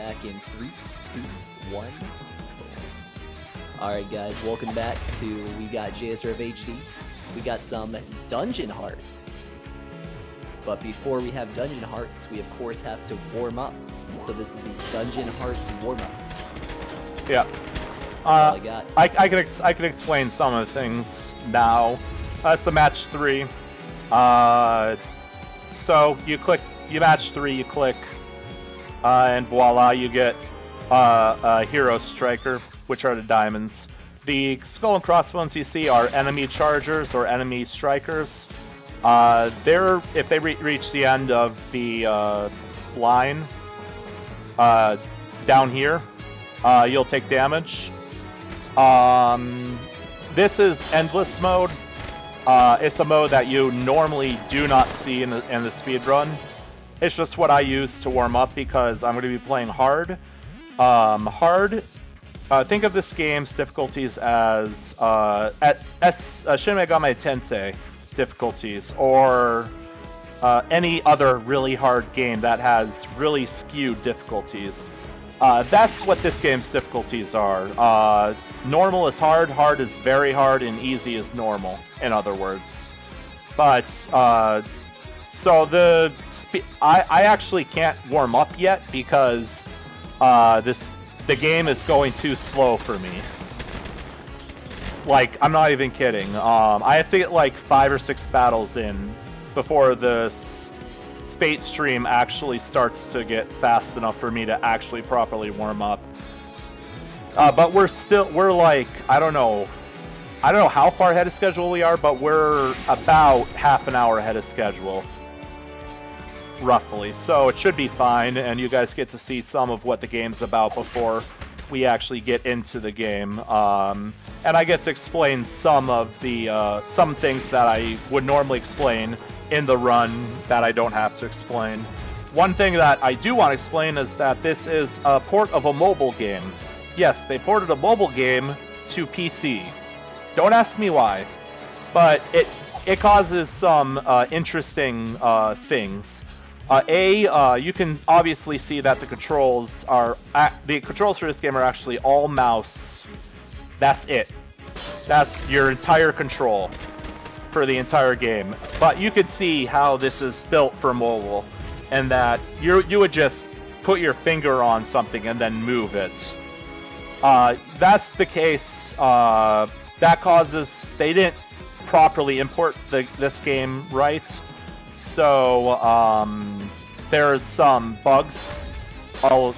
back in 3, 2, 1. Alright guys, welcome back to WeGotJSRFHD. We got some dungeon hearts. But before we have dungeon hearts, we of course have to warm up. So this is the dungeon hearts warm up. Yeah. That's all I got. I can explain some of the things now. It's a match 3. So you match 3, you click, and voila, you get a hero striker, which are the diamonds. The skull and crossbones you see are enemy chargers or enemy strikers. If they reach the end of the line down here, you'll take damage. This is endless mode. It's a mode that you normally do not see in the speedrun. It's just what I use to warm up because I'm going to be playing hard. Think of this game's difficulties as Shin Megami Tensei difficulties, or any other really hard game that has really skewed difficulties. That's what this game's difficulties are. Normal is hard, hard is very hard, and easy is normal, in other words. But, so I actually can't warm up yet because the game is going too slow for me. Like, I'm not even kidding. I have to get like 5 or 6 battles in before the Fate stream actually starts to get fast enough for me to actually properly warm up. But we're like, I don't know how far ahead of schedule we are, but we're about half an hour ahead of schedule, roughly. So it should be fine, and you guys get to see some of what the game's about before we actually get into the game. And I get to explain some of the some things that I would normally explain in the run that I don't have to explain. One thing that I do want to explain is that this is a port of a mobile game. Yes, they ported a mobile game to PC. Don't ask me why, but it causes some interesting things. You can obviously see that the controls for this game are actually all mouse. That's it. That's your entire control for the entire game. But you could see how this is built for mobile, and that you would just put your finger on something and then move it. That's the case. That causes they didn't properly import this game right. So there's some bugs all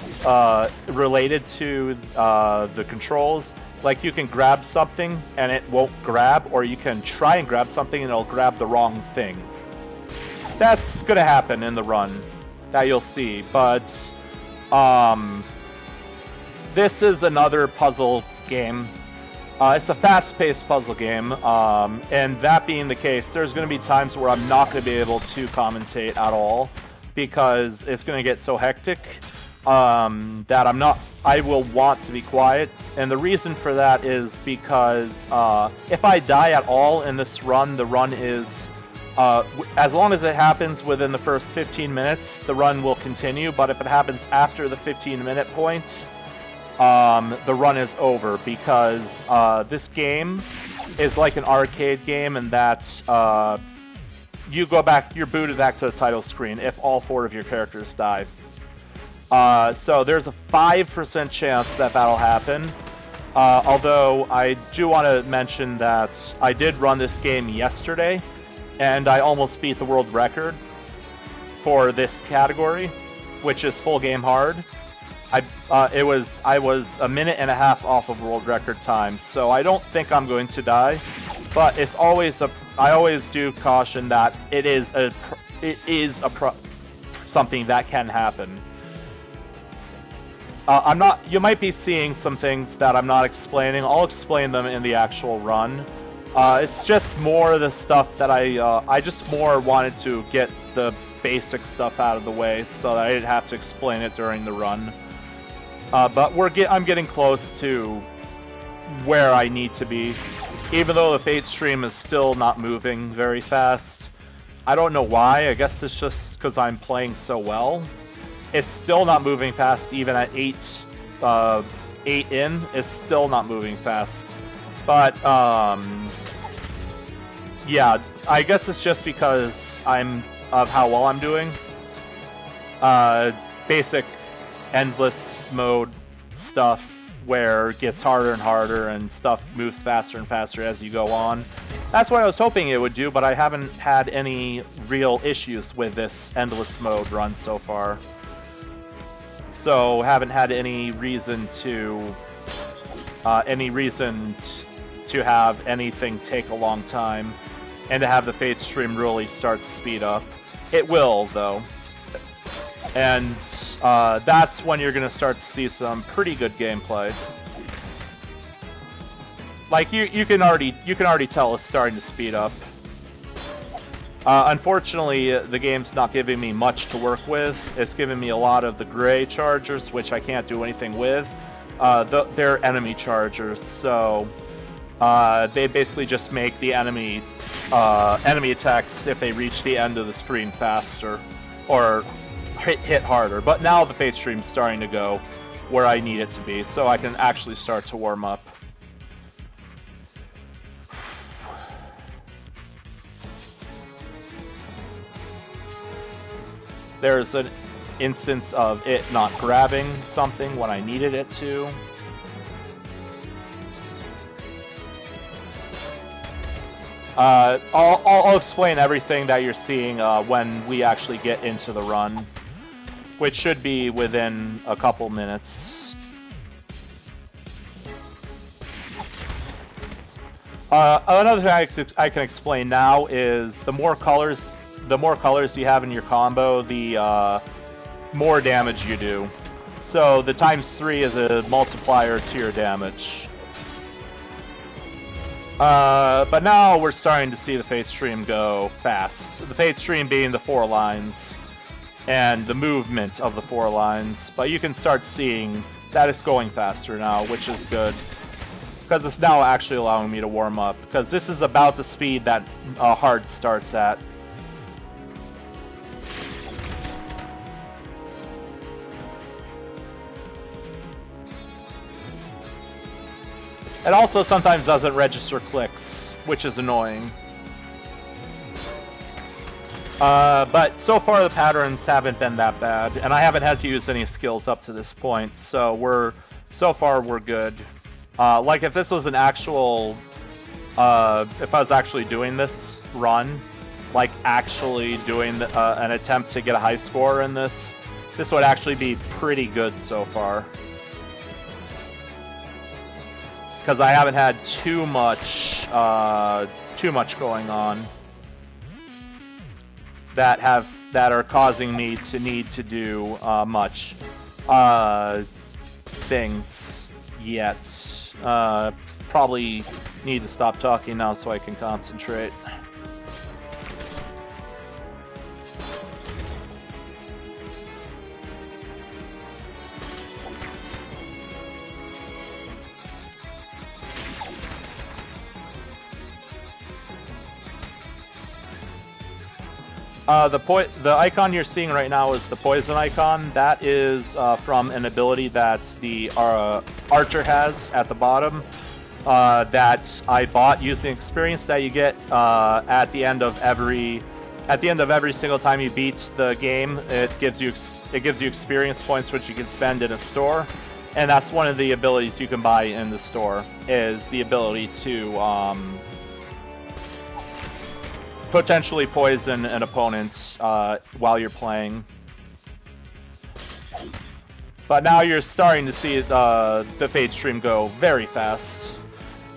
related to the controls. Like, you can grab something and it won't grab, or you can try and grab something and it'll grab the wrong thing. That's gonna happen in the run, that you'll see. But this is another puzzle game. It's a fast-paced puzzle game, and that being the case, there's going to be times where I'm not going to be able to commentate at all because it's going to get so hectic that I will want to be quiet. And the reason for that is because if I die at all in this run, the run is, as long as it happens within the first 15 minutes, the run will continue. But if it happens after the 15-minute point, the run is over, because this game is like an arcade game, and that you're booted back to the title screen if all 4 of your characters die. So there's a 5% chance that that'll happen. Although I do want to mention that I did run this game yesterday, and I almost beat the world record for this category, which is full game hard. I was a minute and a half off of world record time, so I don't think I'm going to die. But it's always I always do caution that it is something that can happen. You might be seeing some things that I'm not explaining. I'll explain them in the actual run. It's just more the stuff that I just more wanted to get the basic stuff out of the way so that I didn't have to explain it during the run. But I'm getting close to where I need to be, even though the Fate stream is still not moving very fast. I don't know why. I guess it's just because I'm playing so well. it's still not moving fast, even at 8 in. It's still not moving fast. But yeah, I guess it's just because of how well I'm doing. Basic endless mode stuff where it gets harder and harder and stuff moves faster and faster as you go on. That's what I was hoping it would do, but I haven't had any real issues with this endless mode run so far. So haven't had any reason to have anything take a long time and to have the Fate stream really start to speed up. It will, though. And that's when you're going to start to see some pretty good gameplay. Like you can already tell it's starting to speed up. Unfortunately, the game's not giving me much to work with. It's giving me a lot of the gray chargers, which I can't do anything with. They're enemy chargers, so they basically just make the enemy attacks, if they reach the end of the screen, faster or hit harder. But now the Fate stream's starting to go where I need it to be, so I can actually start to warm up. There's an instance of it not grabbing something when I needed it to. I'll explain everything that you're seeing when we actually get into the run, which should be within a couple minutes. Another thing I can explain now is the more colors you have in your combo, the more damage you do. So the ×3 is a multiplier to your damage. But now we're starting to see the Fate stream go fast. The Fate stream being the 4 lines and the movement of the 4 lines. But you can start seeing that it's going faster now, which is good. Because it's now actually allowing me to warm up. Because this is about the speed that hard starts at. It also sometimes doesn't register clicks, which is annoying. But so far the patterns haven't been that bad, and I haven't had to use any skills up to this point, so so far we're good. Like if this was an actual, if I was actually doing this run, like actually doing an attempt to get a high score in this would actually be pretty good so far. Because I haven't had too much going on that are causing me to need to do much things yet. Probably need to stop talking now so I can concentrate. The icon you're seeing right now is the poison icon. That is from an ability that the archer has at the bottom that I bought using experience that you get at the end of every single time you beat the game. It gives you experience points which you can spend in a store, and that's one of the abilities you can buy in the store, is the ability to potentially poison an opponent while you're playing. But now you're starting to see the Fate stream go very fast,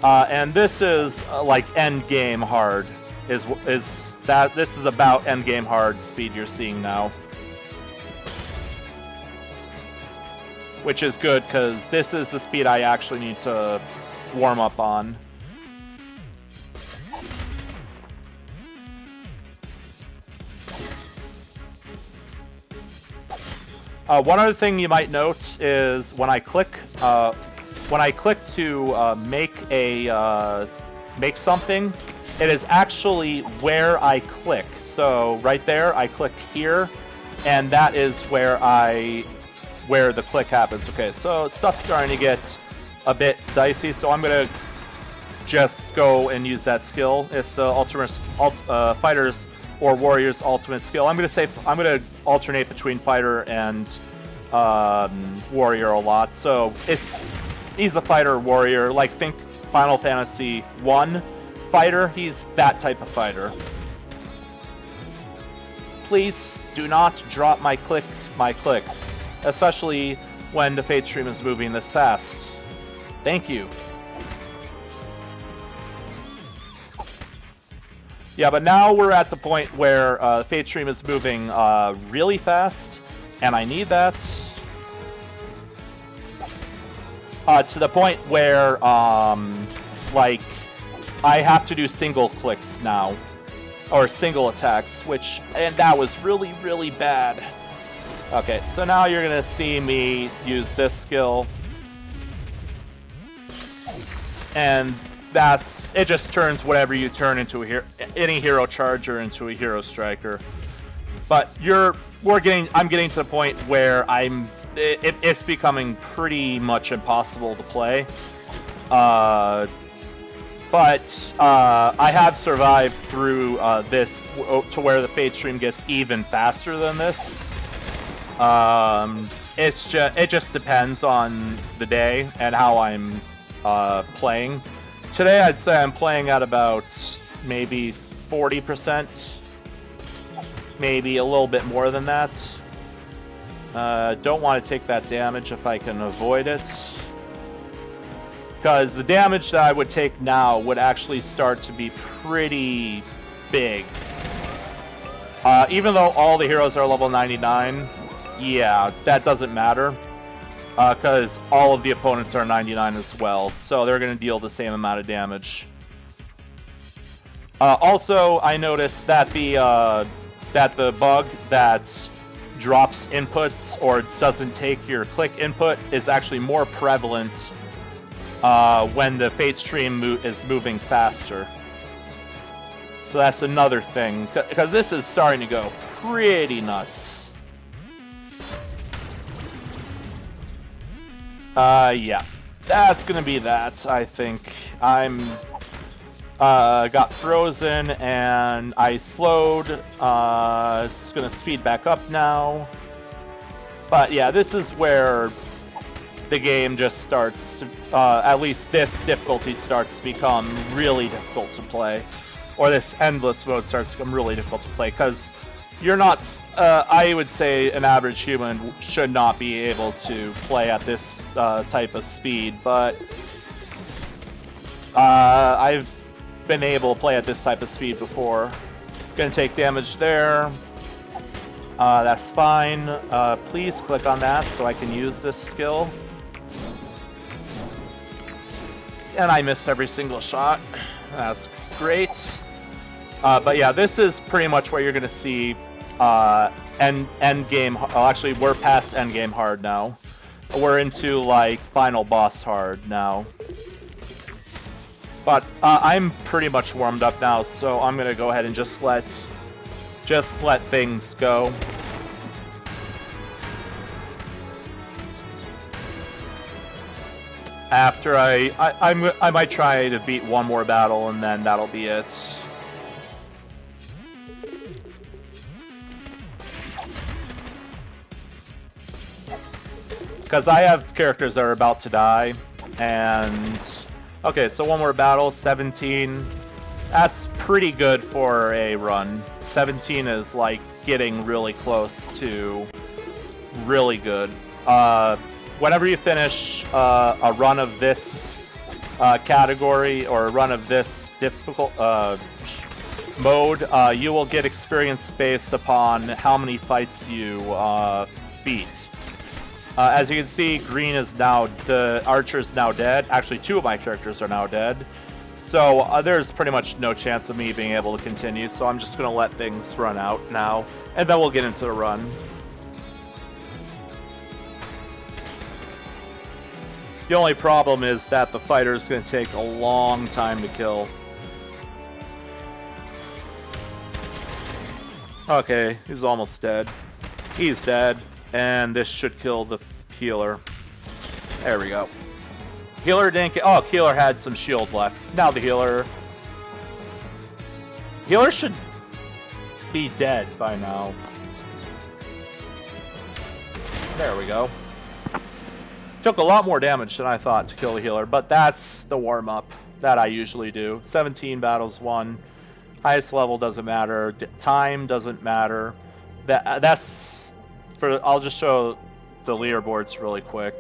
and this is like end game hard. This is about end game hard speed you're seeing now, which is good because this is the speed I actually need to warm up on. One other thing you might note is when I click to make something, it is actually where I click. So right there, I click here, and that is where the click happens. Okay, so stuff's starting to get a bit dicey, so I'm gonna just go and use that skill. It's the fighters or warriors ultimate skill. I'm gonna alternate between fighter and warrior a lot. So he's a fighter warrior. Like, think Final Fantasy 1 fighter. He's that type of fighter. Please do not drop my clicks, especially when the Fate stream is moving this fast. Thank you. Yeah, but now we're at the point where Fate stream is moving really fast, and I need that. To the point where, like, I have to do single clicks now, or single attacks, and that was really, really bad. Okay, so now you're gonna see me use this skill, and it just turns whatever you turn into any hero charger into a hero striker. But I'm getting to the point where it's becoming pretty much impossible to play. But I have survived through this to where the Fate stream gets even faster than this. It just depends on the day and how I'm playing. Today I'd say I'm playing at about maybe 40%, maybe a little bit more than that. Don't want to take that damage if I can avoid it, because the damage that I would take now would actually start to be pretty big. Even though all the heroes are level 99, yeah, that doesn't matter, because all of the opponents are 99 as well, so they're going to deal the same amount of damage. Also, I noticed that the bug that drops inputs or doesn't take your click input is actually more prevalent when the Fate stream is moving faster. So that's another thing, because this is starting to go pretty nuts. Yeah, that's gonna be that, I think. Got frozen and I slowed. It's gonna speed back up now. But yeah, this is where the game just starts to, at least this difficulty starts to become really difficult to play. Or this endless mode starts to become really difficult to play, because you're not, I would say an average human should not be able to play at this type of speed, but I've been able to play at this type of speed before. Gonna take damage there. That's fine. Please click on that so I can use this skill. And I missed every single shot. That's great. But yeah, this is pretty much what you're gonna see end game. Oh, actually, we're past end game hard now. We're into like final boss hard now. But I'm pretty much warmed up now, so I'm gonna go ahead and just let things go. After I might try to beat one more battle, and then that'll be it. Because I have characters that are about to die, and okay, so one more battle, 17. That's pretty good for a run. 17 is like getting really close to really good. Whenever you finish a run of this category or a run of this difficult mode, you will get experience based upon how many fights you beat. As you can see, green is now, the archer is now dead. Actually, 2 of my characters are now dead. So there's pretty much no chance of me being able to continue, so I'm just going to let things run out now, and then we'll get into the run. The only problem is that the fighter is going to take a long time to kill. Okay, he's almost dead. He's dead, and this should kill the healer. There we go. Healer didn't get... Oh, healer had some shield left. Now the healer... Healer should be dead by now. There we go. Took a lot more damage than I thought to kill the healer, but that's the warm-up that I usually do. 17 battles won. Highest level doesn't matter. Time doesn't matter. That's... for. I'll just show the leaderboards really quick.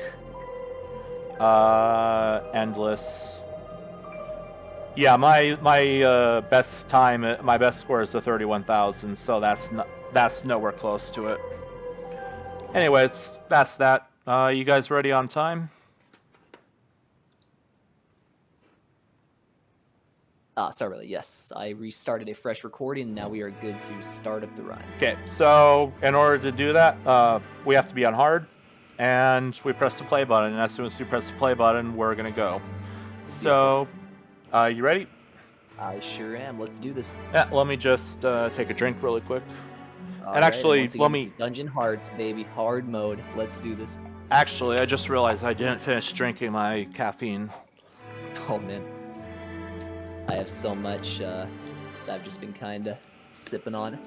Endless. Yeah, my best time, my best score is the 31,000, so that's nowhere close to it. Anyways, that's that. You guys ready on time? Sorry about that. Yes, I restarted a fresh recording, and now we are good to start up the run. Okay, so in order to do that, we have to be on hard, and we press the play button, and as soon as we press the play button, we're gonna go. So, you ready? I sure am. Let's do this. Yeah, let me just take a drink really quick. And actually, once again, let me... Dungeon Hearts, baby. Hard mode. Let's do this. Actually, I just realized I didn't finish drinking my caffeine. Oh, man. I have so much that I've just been kind of sipping on.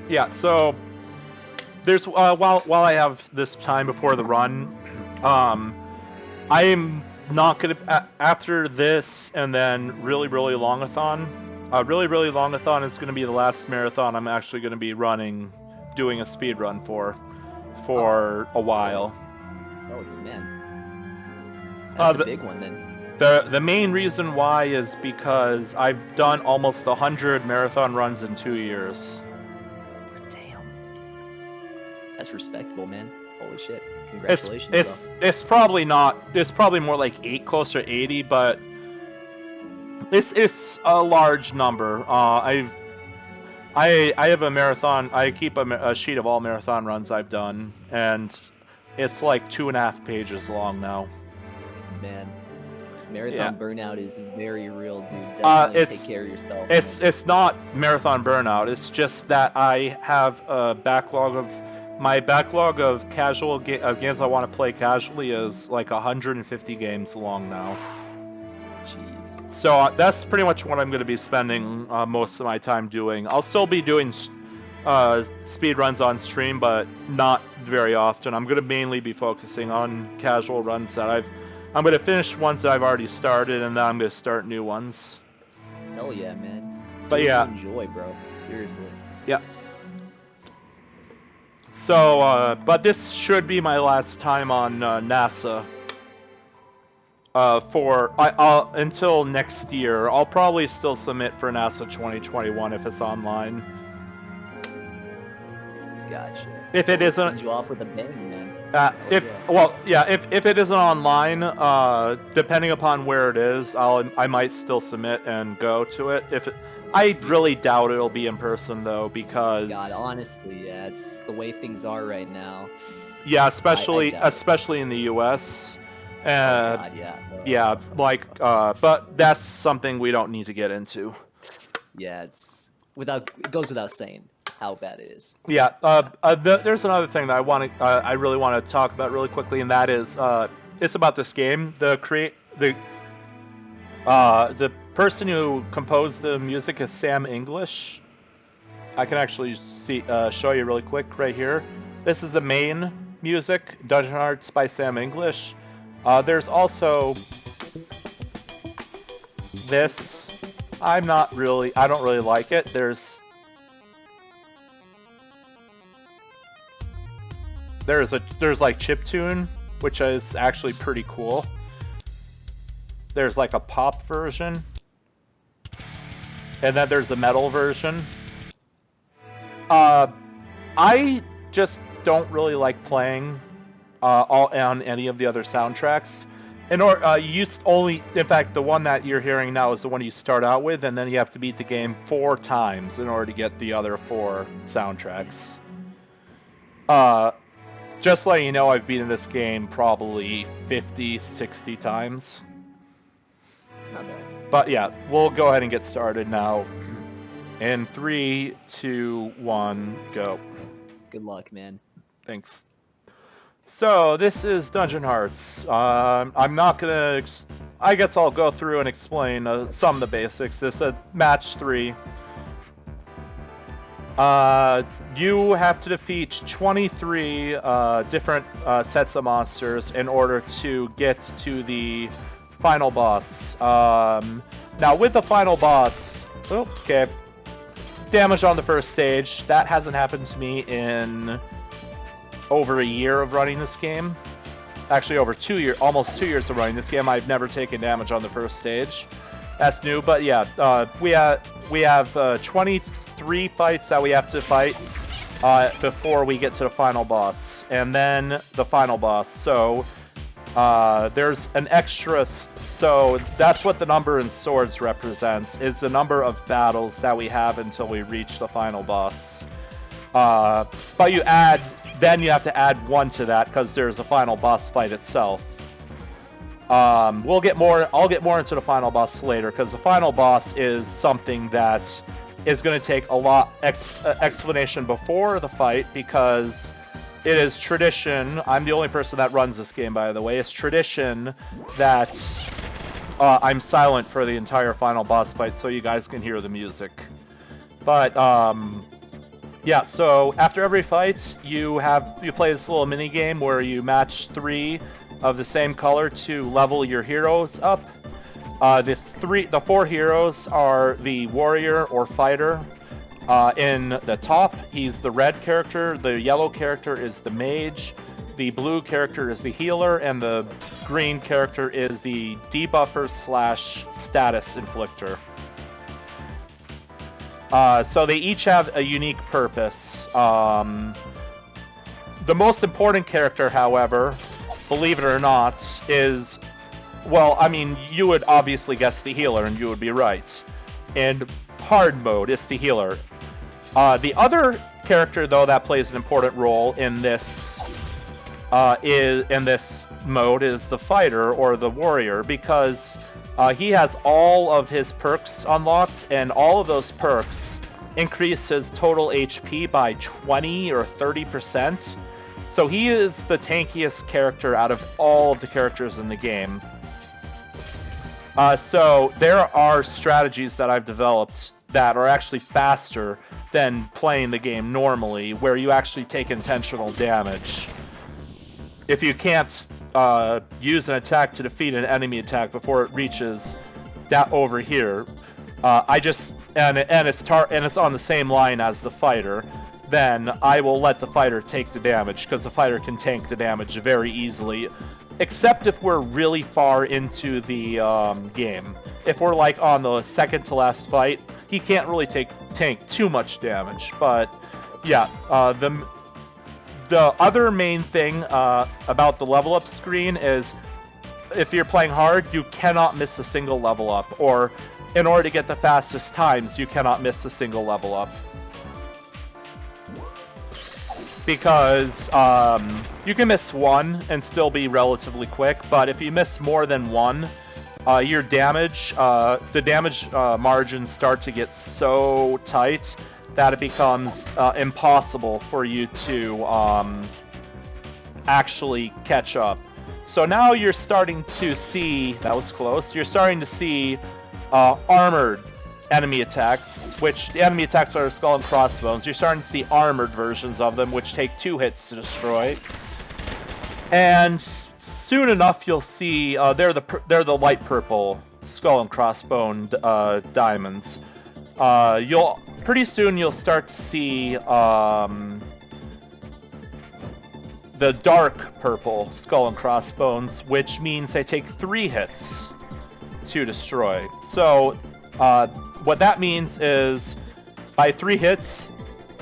Yeah, so there's while I have this time before the run, I am not gonna after this and then really longathon. Really longathon is gonna be the last marathon I'm actually gonna be running, doing a speed run for a while. Oh man, that's a big one then. The main reason why is because I've done almost 100 marathon runs in 2 years. Damn. That's respectable, man. Holy shit. Congratulations. It's probably not, it's probably more like 8, closer to 80, but it's a large number. I have a marathon, I keep a sheet of all marathon runs I've done, and it's like 2.5 pages long now. Man. Marathon burnout is very real, dude. Definitely take care of yourself. It's not marathon burnout. It's just that I have a backlog of... My backlog of casual games I want to play casually is like 150 games long now. Jeez. So that's pretty much what I'm going to be spending most of my time doing. I'll still be doing speed runs on stream, but not very often. I'm going to mainly be focusing on casual runs that I'm going to finish ones that I've already started, and then I'm going to start new ones. Hell yeah, man. But yeah. Enjoy, bro. Seriously. Yeah. So, but this should be my last time on NASA. Until next year. I'll probably still submit for NASA 2021 if it's online. Gotcha. If it isn't... Send you off with a bang, man. If it isn't online, depending upon where it is, I might still submit and go to it. I really doubt it'll be in person though, because God, honestly, yeah, it's the way things are right now. Yeah, especially in the U.S. God, yeah. But that's something we don't need to get into. Yeah, it goes without saying how bad it is. Yeah, there's another thing that I really want to talk about really quickly, and that is it's about this game. The person who composed the music is Sam English. I can actually show you really quick right here. This is the main music, Dungeon Hearts by Sam English. There's also this. I don't really like it. There's like chiptune, which is actually pretty cool. There's like a pop version, and then there's a metal version. I just don't really like playing on any of the other soundtracks. In fact, the one that you're hearing now is the one you start out with, and then you have to beat the game 4 times in order to get the other 4 soundtracks. Just letting you know, I've beaten this game probably 50, 60 times. Not bad. But yeah, we'll go ahead and get started now. In 3, 2, 1, go. Good luck, man. Thanks. So this is Dungeon Hearts. I'm not gonna. I guess I'll go through and explain some of the basics. This is match 3. You have to defeat 23 different sets of monsters in order to get to the final boss. Now with the final boss, okay, damage on the first stage. That hasn't happened to me in over a year of running this game. Actually, over 2 years, almost 2 years of running this game. I've never taken damage on the first stage. That's new, but yeah, we have 23 fights that we have to fight before we get to the final boss, and then the final boss. So there's an extra. So that's what the number in swords represents, is the number of battles that we have until we reach the final boss. But you add. Then you have to add 1 to that because there's a final boss fight itself. I'll get more into the final boss later, because the final boss is something that is going to take a lot explanation before the fight, because it is tradition. I'm the only person that runs this game, by the way. It's tradition that I'm silent for the entire final boss fight so you guys can hear the music. But yeah, so after every fight, you play this little mini game where you match 3 of the same color to level your heroes up. The 4 heroes are the warrior or fighter. In the top, he's the red character. The yellow character is the mage. The blue character is the healer, and the green character is the debuffer / status inflictor. So they each have a unique purpose. The most important character, however, believe it or not, is, well, I mean, you would obviously guess the healer, and you would be right. In hard mode, it's the healer. The other character, though, that plays an important role in this mode is the fighter or the warrior, because he has all of his perks unlocked, and all of those perks increase his total HP by 20 or 30%. So he is the tankiest character out of all of the characters in the game. So there are strategies that I've developed that are actually faster than playing the game normally, where you actually take intentional damage. If you can't use an attack to defeat an enemy attack before it reaches that over here, and it's on the same line as the fighter, then I will let the fighter take the damage, because the fighter can tank the damage very easily, except if we're really far into the game. If we're like on the second to last fight, he can't really tank too much damage. But yeah, the other main thing about the level up screen is, if you're playing hard, you cannot miss a single level up, or in order to get the fastest times, you cannot miss a single level up. Because you can miss 1 and still be relatively quick, but if you miss more than 1, your damage, the damage margins start to get so tight that it becomes impossible for you to actually catch up. So now you're starting to see, that was close, you're starting to see armored enemy attacks, which the enemy attacks are skull and crossbones. You're starting to see armored versions of them, which take 2 hits to destroy. And soon enough, you'll see they're the light purple skull and crossbone diamonds. Pretty soon you'll start to see the dark purple skull and crossbones, which means they take 3 hits to destroy. So what that means is, by 3 hits,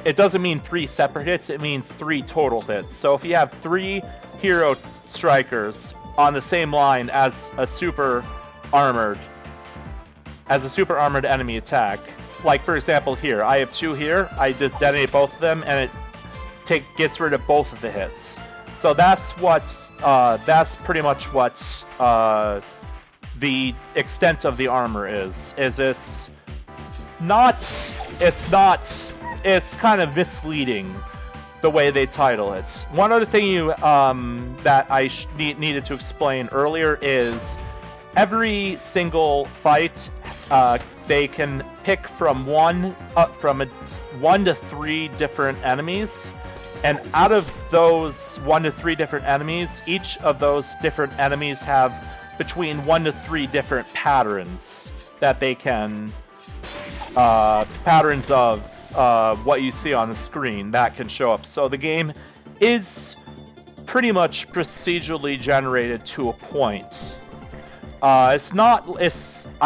it doesn't mean 3 separate hits, it means 3 total hits. So if you have 3 hero strikers on the same line as a super armored enemy attack, like for example here, I have 2 here, I just detonate both of them, and it gets rid of both of the hits. So that's pretty much what the extent of the armor is. Is this not it's kind of misleading the way they title it. One other thing that I needed to explain earlier is every single fight they can pick from one to three different enemies, and out of those 1 to 3 different enemies, each of those different enemies have between 1 to 3 different patterns that they can patterns of what you see on the screen that can show up. So the game is pretty much procedurally generated to a point. I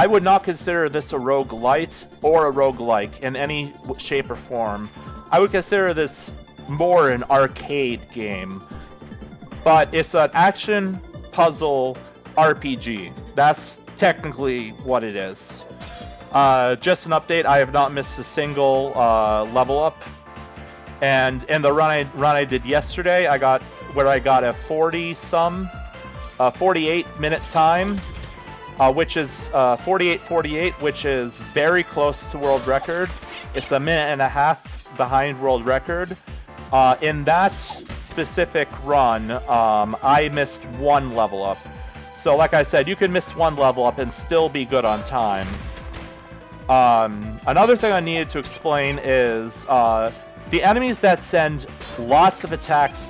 would not consider this a roguelite or a roguelike in any shape or form. I would consider this more an arcade game. But it's an action puzzle RPG. That's technically what it is. Just an update, I have not missed a single level up. And in the run I did yesterday, I got a 48-minute time, which is 48:48, which is very close to world record. It's a minute and a half behind world record. In that specific run, I missed one level up. So like I said, you can miss one level up and still be good on time. Another thing I needed to explain is the enemies that send lots of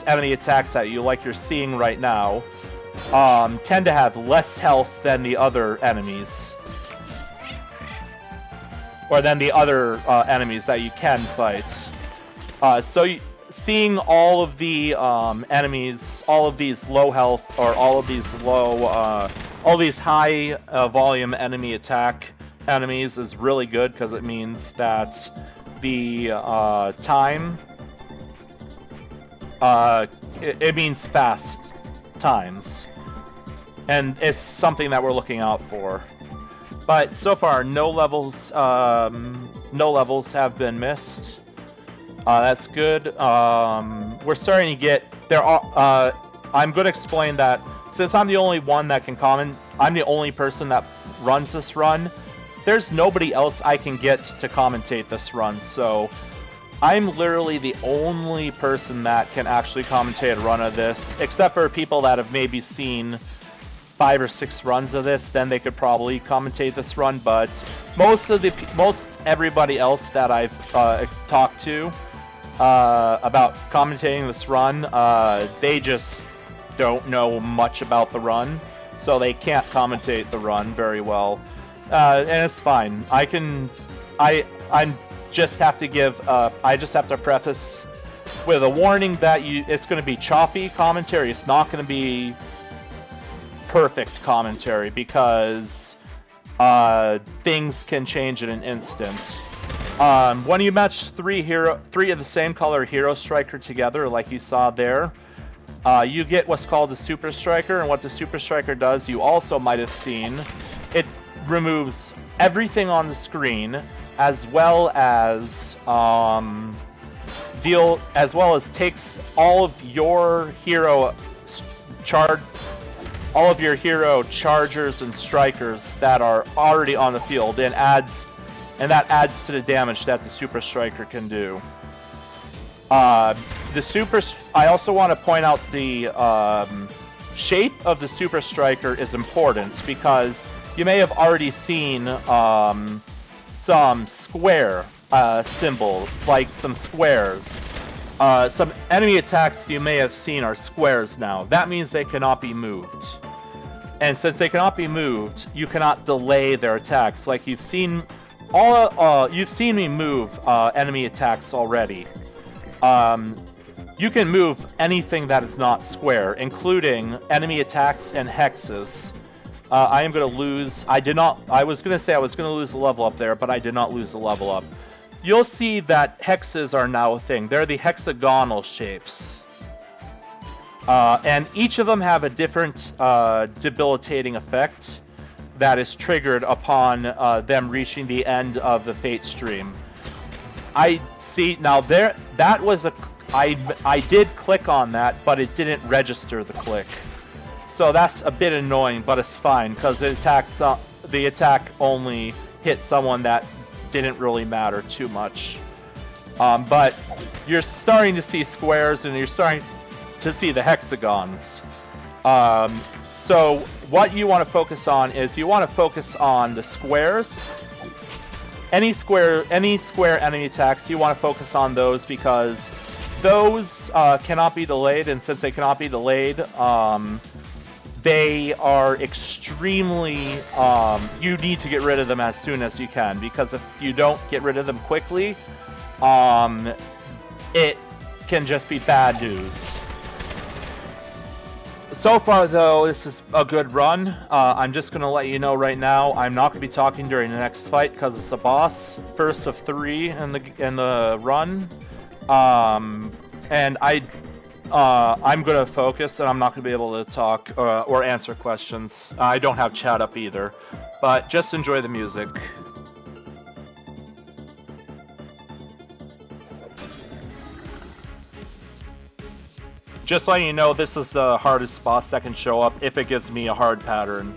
enemy attacks at you, like you're seeing right now, tend to have less health than the other enemies. Or than the other enemies that you can fight. Seeing all of the enemies, all of these low health, or all of these high volume enemy attack enemies is really good, because it means that the time, it means fast times, and it's something that we're looking out for. But so far, no levels have been missed. That's good. We're starting to get there. I'm going to explain that since I'm the only one that can comment. I'm the only person that runs this run. There's nobody else I can get to commentate this run, so I'm literally the only person that can actually commentate a run of this, except for people that have maybe seen 5 or 6 runs of this. Then they could probably commentate this run, but most everybody else that I've talked to about commentating this run, they just don't know much about the run, so they can't commentate the run very well. And it's fine. I just have to preface with a warning that it's going to be choppy commentary. It's not going to be perfect commentary, because things can change in an instant. When you match three of the same color Hero Striker together, like you saw there, you get what's called the Super Striker, and what the Super Striker does, you also might have seen, it removes everything on the screen, as well as takes all of your hero chargers and strikers that are already on the field, and that adds to the damage that the Super Striker can do. I also want to point out the shape of the Super Striker is important, because you may have already seen some square symbols, like some squares. Some enemy attacks you may have seen are squares now. That means they cannot be moved. And since they cannot be moved, you cannot delay their attacks. Like you've seen me move enemy attacks already. You can move anything that is not square, including enemy attacks and hexes. I am going to lose. I was going to say I was going to lose a level up there, but I did not lose a level up. You'll see that hexes are now a thing. They're the hexagonal shapes. And each of them have a different debilitating effect that is triggered upon them reaching the end of the Fate stream. I see now there. That was I did click on that, but it didn't register the click. So that's a bit annoying, but it's fine, because the attack only hit someone that didn't really matter too much. But you're starting to see squares and you're starting to see the hexagons. So what you want to focus on is you want to focus on the squares. Any square enemy attacks, you want to focus on those because those cannot be delayed, and since they cannot be delayed, they are extremely, you need to get rid of them as soon as you can, because if you don't get rid of them quickly, it can just be bad news. So far, though, this is a good run. I'm just going to let you know right now, I'm not going to be talking during the next fight because it's a boss. First of 3 in the run. And I'm going to focus, and I'm not going to be able to talk or answer questions. I don't have chat up either. But just enjoy the music. Just letting you know, this is the hardest boss that can show up if it gives me a hard pattern.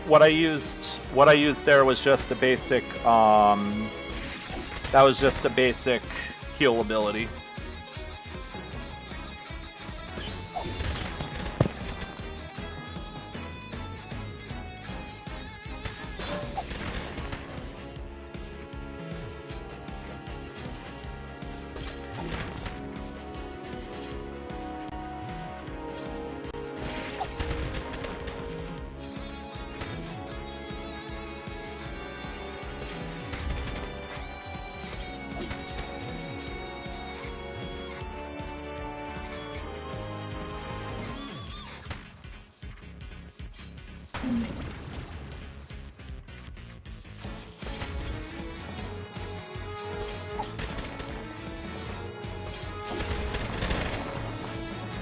What I used there was just a basic that was just a basic heal ability.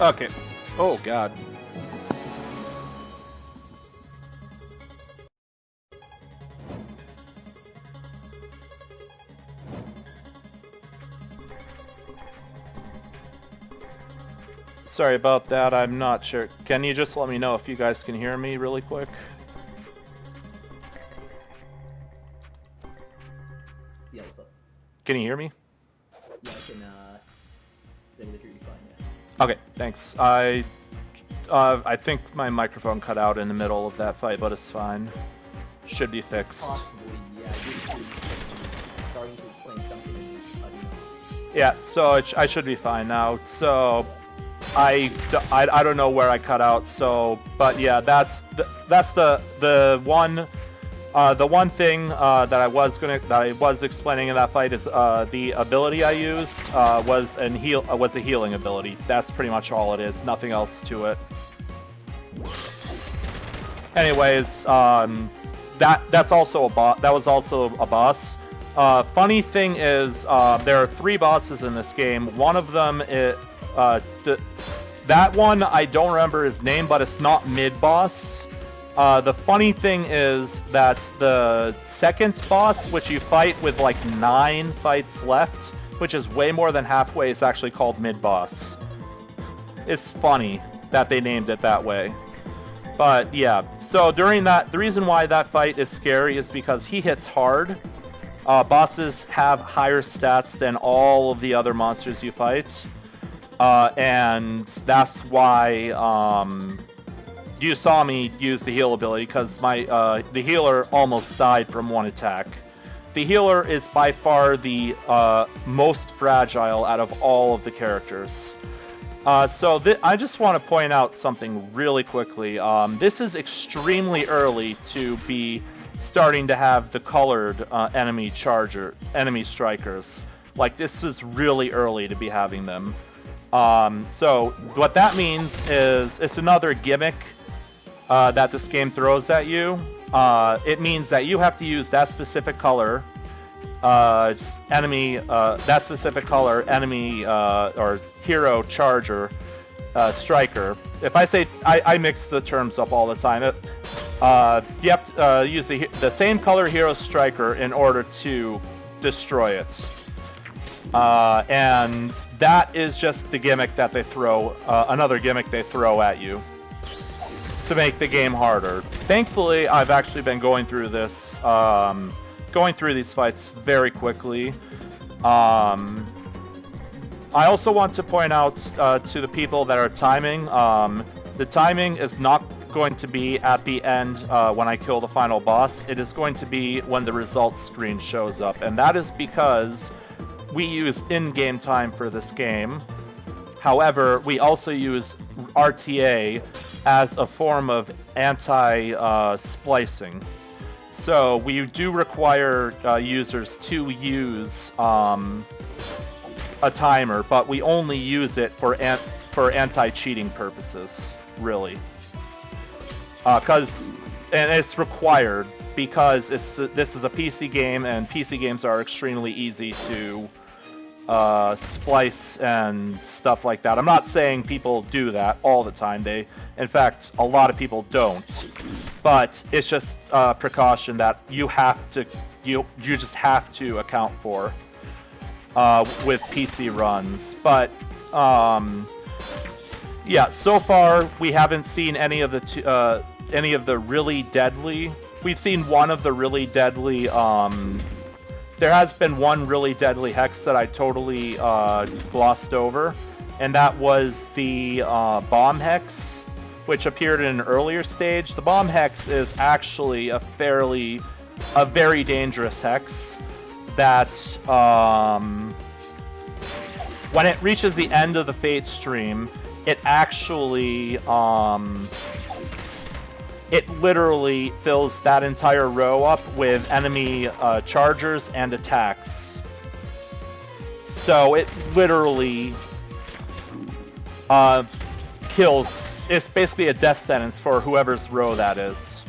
Okay. Oh, God. Sorry about that, I'm not sure. Can you just let me know if you guys can hear me really quick? Yeah, what's up? Can you hear me? Yeah, I can, I can hear you fine, yeah. Okay, thanks. I think my microphone cut out in the middle of that fight, but it's fine. Should be fixed. Possibly, yeah. You're starting to explain something and you cutting off. Yeah, so I should be fine now. So I don't know where I cut out. So, but yeah, that's the one thing that I was explaining in that fight is the ability I used was a healing ability. That's pretty much all it is. Nothing else to it. Anyways, that's also a boss. That was also a boss. Funny thing is, there are 3 bosses in this game. One of them is that one I don't remember his name, but it's not mid boss. The funny thing is that the second boss, which you fight with like 9 fights left, which is way more than halfway, is actually called mid-boss. It's funny that they named it that way. But yeah, so during that, the reason why that fight is scary is because he hits hard. Bosses have higher stats than all of the other monsters you fight. And that's why you saw me use the heal ability, because the healer almost died from one attack. The healer is by far the most fragile out of all of the characters. So I just want to point out something really quickly. This is extremely early to be starting to have the colored enemy strikers. Like, this is really early to be having them. So what that means is it's another gimmick that this game throws at you. It means that you have to use that specific color or hero charger striker. If I say, I mix the terms up all the time. You have to use the same color hero striker in order to destroy it. And that is just the gimmick that they throw, another gimmick they throw at you to make the game harder. Thankfully, I've actually been going through this, going through these fights very quickly. I also want to point out to the people that are timing, the timing is not going to be at the end when I kill the final boss. It is going to be when the results screen shows up, and that is because we use in-game time for this game. However, we also use RTA as a form of anti-splicing. So we do require users to use a timer, but we only use it for anti-cheating purposes, really. And it's required because this is a PC game, and PC games are extremely easy to splice and stuff like that. I'm not saying people do that all the time. In fact, a lot of people don't. But it's just a precaution that you just have to account for with PC runs. But yeah, so far we haven't seen any of the really deadly. We've seen one of the really deadly. There has been one really deadly hex that I totally glossed over, and that was the bomb hex, which appeared in an earlier stage. The bomb hex is actually a very dangerous hex that when it reaches the end of the Fate stream, it actually it literally fills that entire row up with enemy chargers and attacks. So it literally kills. It's basically a death sentence for whoever's row that is,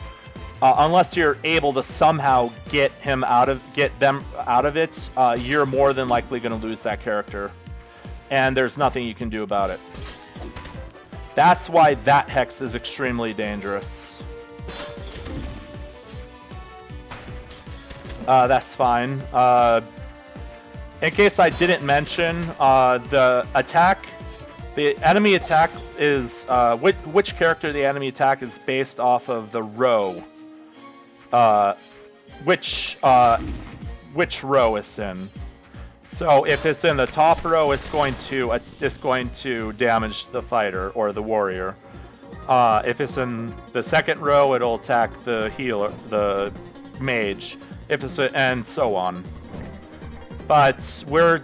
unless you're able to somehow get them out of it. You're more than likely going to lose that character, and there's nothing you can do about it. That's why that hex is extremely dangerous. That's fine. In case I didn't mention, the enemy attack is which character the enemy attack is based off of the row. Which row it's in. So if it's in the top row, it's going to damage the fighter or the warrior. If it's in the second row, it'll attack the healer, the mage. And so on. But we're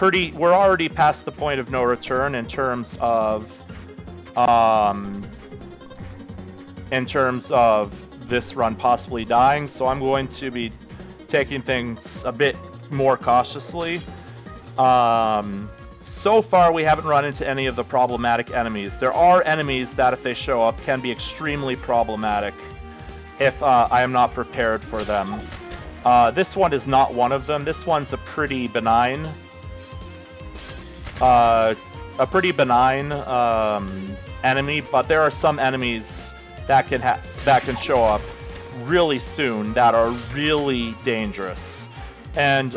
already past the point of no return in terms of this run possibly dying, so I'm going to be taking things a bit more cautiously. So far we haven't run into any of the problematic enemies. There are enemies that, if they show up, can be extremely problematic if I am not prepared for them. This one is not one of them. This one's a pretty benign enemy, but there are some enemies that can show up really soon that are really dangerous. And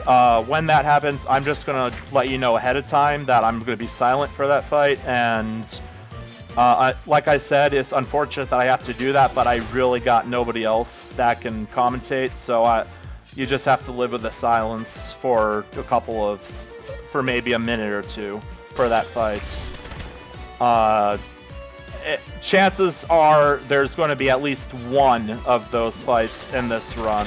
when that happens, I'm just gonna let you know ahead of time that I'm gonna be silent for that fight. And like I said, it's unfortunate that I have to do that, but I really got nobody else that can commentate, so you just have to live with the silence for for maybe a minute or two for that fight. Chances are there's going to be at least one of those fights in this run.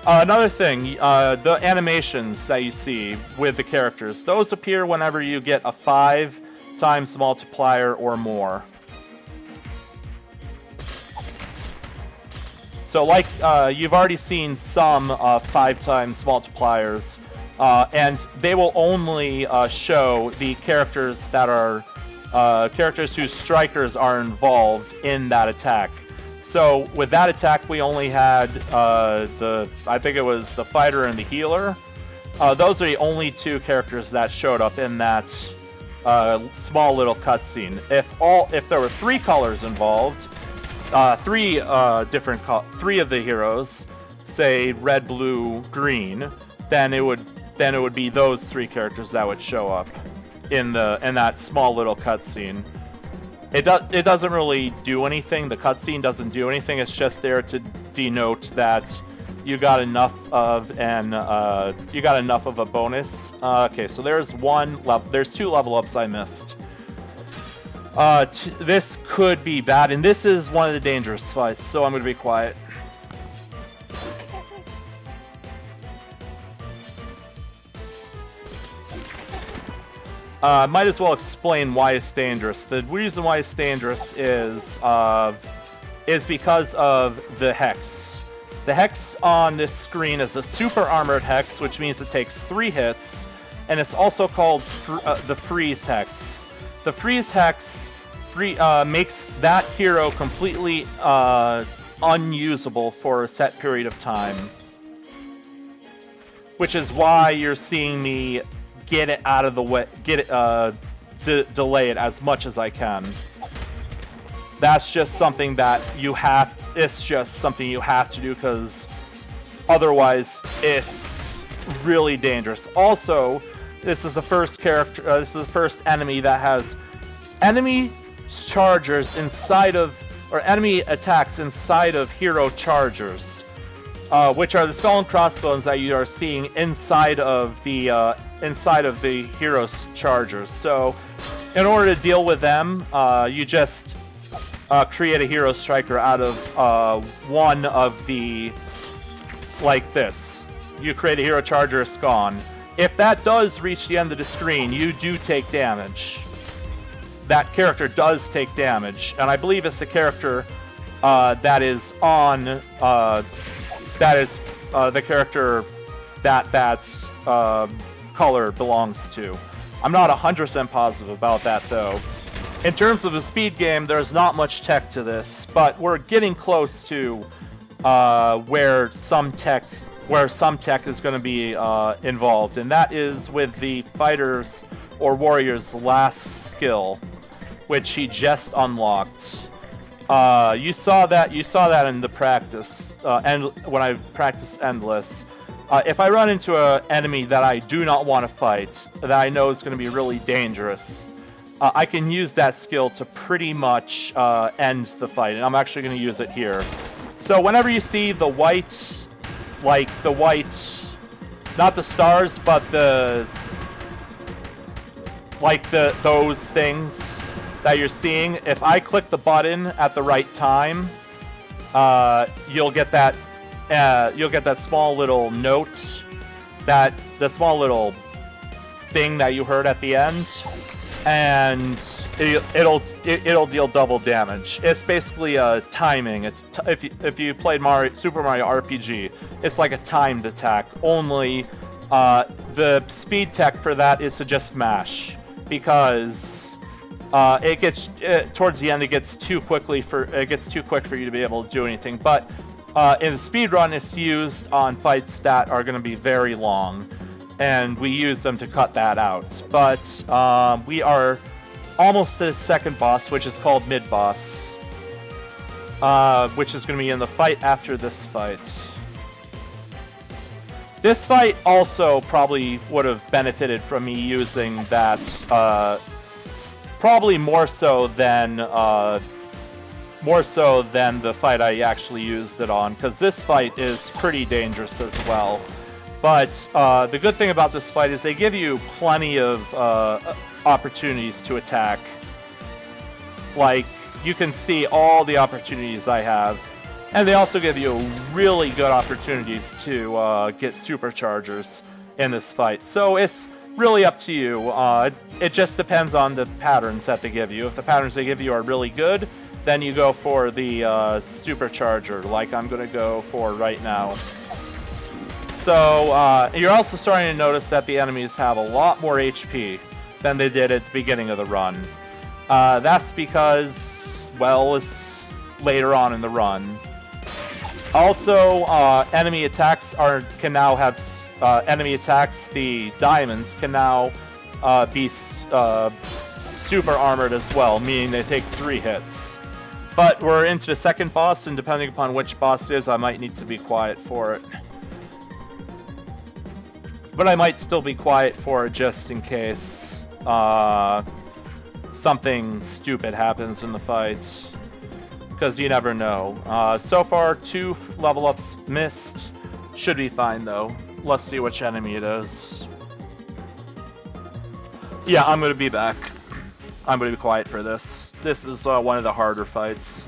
Another thing, the animations that you see with the characters, those appear whenever you get a 5 times multiplier or more. So like you've already seen some 5 times multipliers, and they will only show the characters that are characters whose strikers are involved in that attack. So with that attack, we only had I think it was the fighter and the healer. Those are the only 2 characters that showed up in that small little cutscene. If there were 3 colors involved, 3 of the heroes, say red, blue, green, then it would be those 3 characters that would show up in that small little cutscene. It doesn't really do anything. The cutscene doesn't do anything. It's just there to denote that you got enough of a bonus. Okay, so there's 2 level ups I missed. This could be bad, and this is one of the dangerous fights, so I'm gonna be quiet. Might as well explain why it's dangerous. The reason why it's dangerous is because of the hex. The hex on this screen is a super armored hex, which means it takes 3 hits, and it's also called the freeze hex. The freeze hex makes that hero completely unusable for a set period of time, which is why you're seeing me get it out of the way, delay it as much as I can. That's just something that it's just something you have to do, because otherwise it's really dangerous. Also, this is the first enemy that has enemy chargers inside of, or enemy attacks inside of hero chargers, which are the skull and crossbones that you are seeing inside of the hero's chargers. So in order to deal with them, you just create a hero striker out of one of the, like this. You create a hero charger, it's gone. If that does reach the end of the screen, you do take damage. That character does take damage, and I believe it's the character that is on the character that's color belongs to. I'm not 100% positive about that though. In terms of the speed game, there's not much tech to this, but we're getting close to where some tech is going to be involved, and that is with the fighter's or warrior's last skill, which he just unlocked. You saw that in the practice, and when I practiced Endless. If I run into an enemy that I do not want to fight, that I know is going to be really dangerous, I can use that skill to pretty much end the fight, and I'm actually going to use it here. So whenever you see the white, not the stars, but those things that you're seeing, if I click the button at the right time, you'll get that small little note, the small little thing that you heard at the end, and it'll deal double damage. It's basically a timing. It's if you played Super Mario RPG, it's like a timed attack. Only the speed tech for that is to just mash, because it gets towards the end it gets too quick for you to be able to do anything. But in the speedrun, it's used on fights that are going to be very long, and we use them to cut that out. But we are almost to the second boss, which is called mid-boss. which is going to be in the fight after this fight. This fight also probably would have benefited from me using that, probably more so than the fight I actually used it on, because this fight is pretty dangerous as well. But the good thing about this fight is they give you plenty of opportunities to attack. Like, you can see all the opportunities I have. And they also give you really good opportunities to get superchargers in this fight. So it's really up to you. It just depends on the patterns that they give you. If the patterns they give you are really good, then you go for the supercharger, like I'm going to go for right now. So you're also starting to notice that the enemies have a lot more HP than they did at the beginning of the run. That's because, well, it's later on in the run. Also, enemy attacks can now have enemy attacks. The diamonds can now be super armored as well, meaning they take 3 hits. But we're into the second boss, and depending upon which boss it is, I might need to be quiet for it. But I might still be quiet for it just in case something stupid happens in the fight. Because you never know. So far, 2 level ups missed. Should be fine though. Let's see which enemy it is. Yeah, I'm gonna be back. I'm gonna be quiet for this. This is one of the harder fights.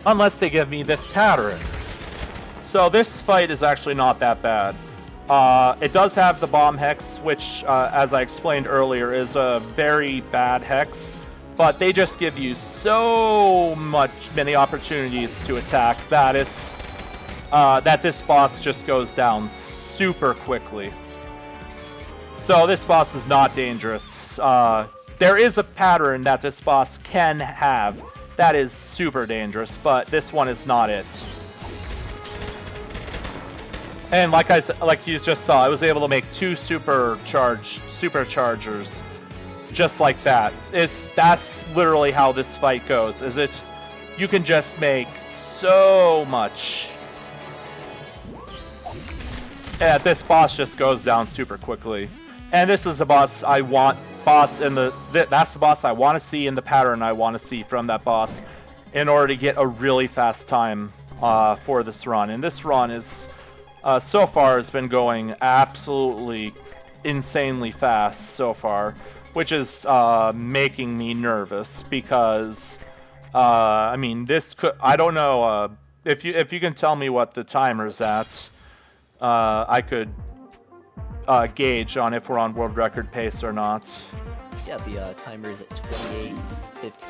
Unless they give me this pattern. So this fight is actually not that bad. It does have the bomb hex, which, as I explained earlier, is a very bad hex. But they just give you so many opportunities to attack that this boss just goes down super quickly. So this boss is not dangerous. There is a pattern that this boss can have. That is super dangerous, but this one is not it. And like you just saw, I was able to make 2 superchargers just like that. That's literally how this fight goes. You can just make so much. And this boss just goes down super quickly. And this is the boss I want. That's the boss I want to see in the pattern I want to see from that boss in order to get a really fast time for this run. And this run is so far has been going absolutely insanely fast so far, which is making me nervous because I mean, this could, I don't know if you can tell me what the timer's at, I could gauge on if we're on world record pace or not. Yeah, the timer is at 28:50.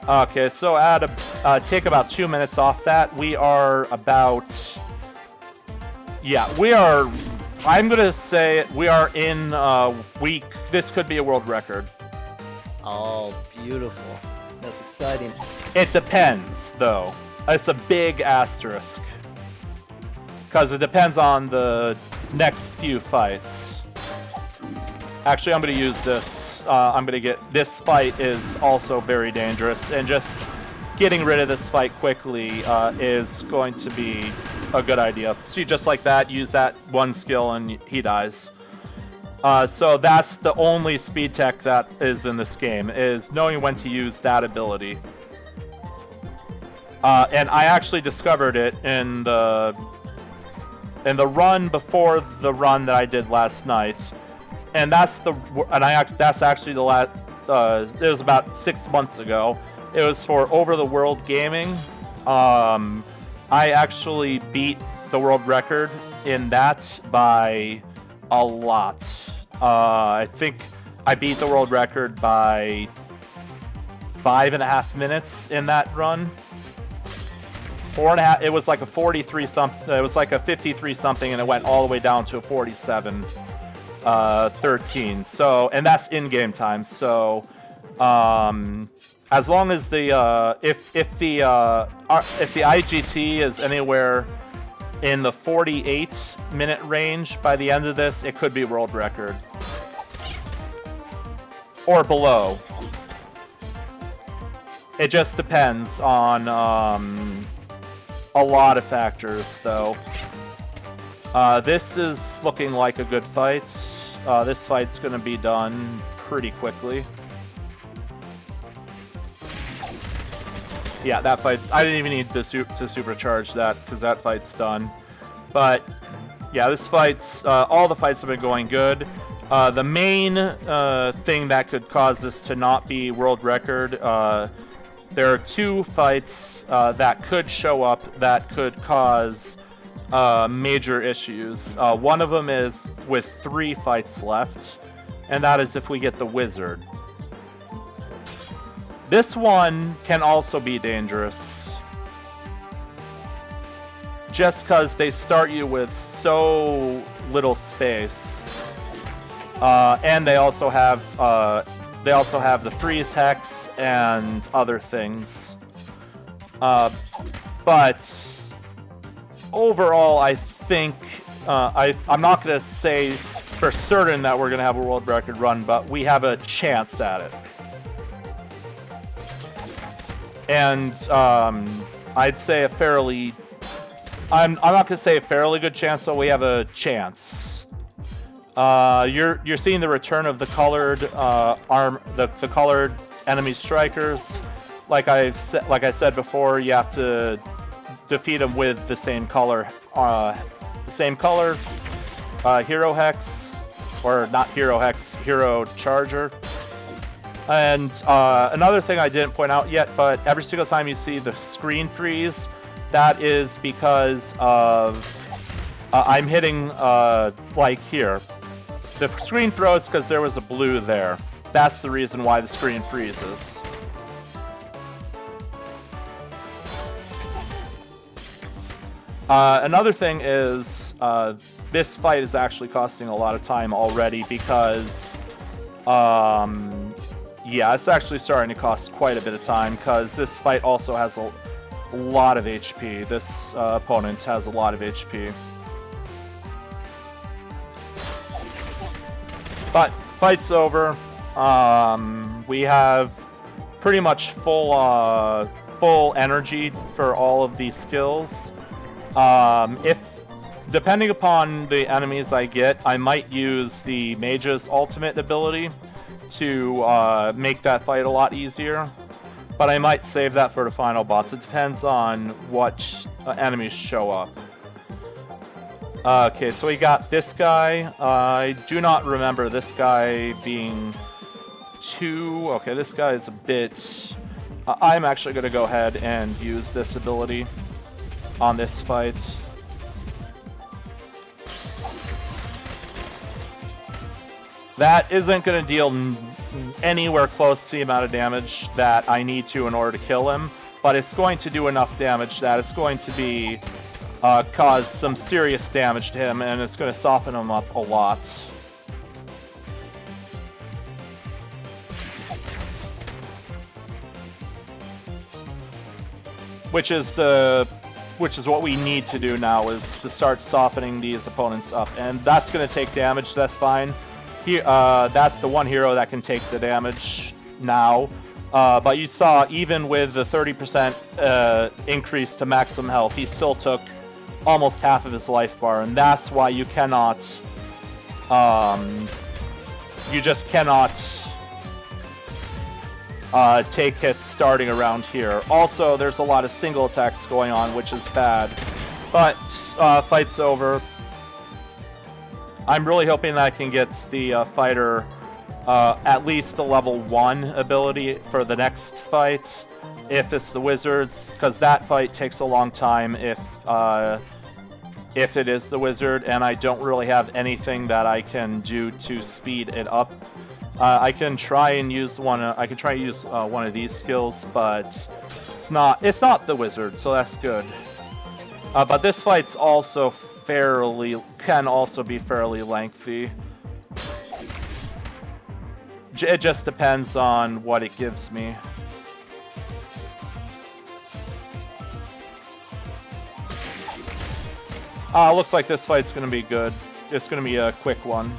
Okay, so take about 2 minutes off that. We are about... Yeah, I'm gonna say we are in this could be a world record. Oh, beautiful. That's exciting. It depends, though. It's a big asterisk. Because it depends on the next few fights. Actually, I'm going to use this. This fight is also very dangerous, and just getting rid of this fight quickly is going to be a good idea. See, just like that, use that one skill and he dies. So that's the only speed tech that is in this game, is knowing when to use that ability. And I actually discovered it in the run before the run that I did last night, and that's actually the last. It was about 6 months ago. It was for Over the World Gaming. I actually beat the world record in that by a lot. I think I beat the world record by 5.5 minutes in that run. 4.5. It was like a 43 something. It was like a 53 something, and it went all the way down to a 47, 13. So, and that's in-game time. So, as long as the if the IGT is anywhere in the 48-minute range by the end of this, it could be world record or below. It just depends on a lot of factors, though. This is looking like a good fight. This fight's going to be done pretty quickly. Yeah, that fight, I didn't even need to supercharge that, because that fight's done. But, yeah, this fight's, all the fights have been going good. The main thing that could cause this to not be world record, there are 2 fights that could show up that could cause major issues. One of them is with 3 fights left, and that is if we get the wizard. This one can also be dangerous, just because they start you with so little space, and they also have the freeze hex and other things. But overall, I think I'm not going to say for certain that we're going to have a world record run, but we have a chance at it. And I'd say a fairly, I'm not going to say a fairly good chance, but we have a chance. You're seeing the return of the colored the colored enemy strikers. Like I said before, you have to defeat them with the same color, hero hex, or not hero hex, hero charger. And another thing I didn't point out yet, but every single time you see the screen freeze, that is because of I'm hitting like here. The screen froze because there was a blue there. That's the reason why the screen freezes. Another thing is this fight is actually costing a lot of time already because yeah, it's actually starting to cost quite a bit of time because this fight also has a lot of HP. This opponent has a lot of HP. But fight's over. We have pretty much full energy for all of these skills. If depending upon the enemies I get, I might use the mage's ultimate ability to make that fight a lot easier. But I might save that for the final boss. It depends on what enemies show up. Okay, so we got this guy. I do not remember this guy being too... Okay, this guy is a bit... I'm actually going to go ahead and use this ability on this fight. That isn't going to deal anywhere close to the amount of damage that I need to in order to kill him, but it's going to do enough damage that it's going to be cause some serious damage to him, and it's going to soften him up a lot. Which is what we need to do now, is to start softening these opponents up, and that's going to take damage. That's fine. That's the one hero that can take the damage now. But you saw, even with the 30% increase to maximum health, he still took almost half of his life bar, and that's why you cannot, you just cannot take hits starting around here. Also, there's a lot of single attacks going on, which is bad. But fight's over. I'm really hoping that I can get the fighter at least the level 1 ability for the next fight, if it's the wizards, because that fight takes a long time if it is the wizard, and I don't really have anything that I can do to speed it up. I can try and use one. I can try to use one of these skills, but it's not the wizard, so that's good. But this fight's also can also be fairly lengthy. It just depends on what it gives me. Looks like this fight's gonna be good. It's gonna be a quick one.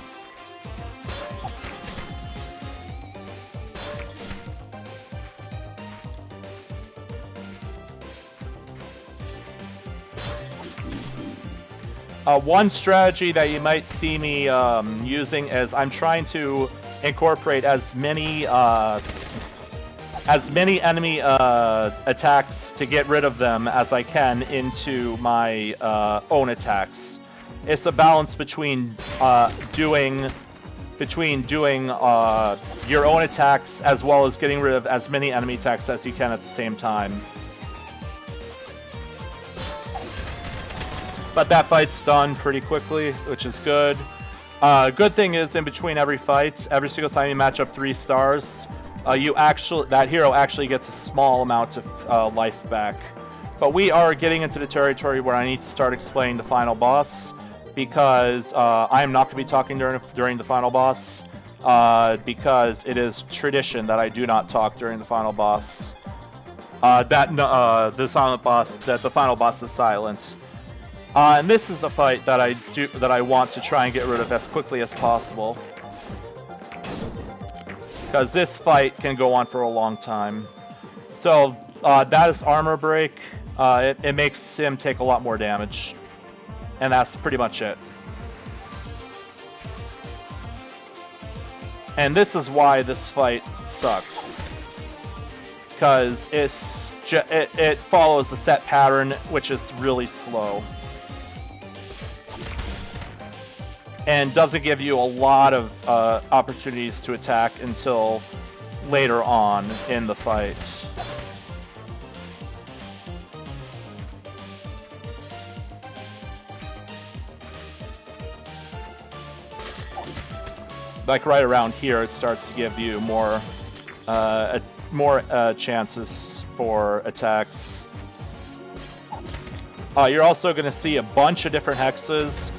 One strategy that you might see me using is I'm trying to incorporate as many enemy attacks to get rid of them as I can into my own attacks. It's a balance between doing your own attacks as well as getting rid of as many enemy attacks as you can at the same time. But that fight's done pretty quickly, which is good. Good thing is, in between every fight, every single time you match up 3 stars, that hero actually gets a small amount of life back. But we are getting into the territory where I need to start explaining the final boss, because I am not going to be talking during the final boss, because it is tradition that I do not talk during the final boss. The final boss is silent. And this is the fight that I want to try and get rid of as quickly as possible, because this fight can go on for a long time. So that is armor break. It makes him take a lot more damage, and that's pretty much it. And this is why this fight sucks, because it follows the set pattern, which is really slow. And doesn't give you a lot of opportunities to attack until later on in the fight. Like right around here, it starts to give you more chances for attacks. You're also going to see a bunch of different hexes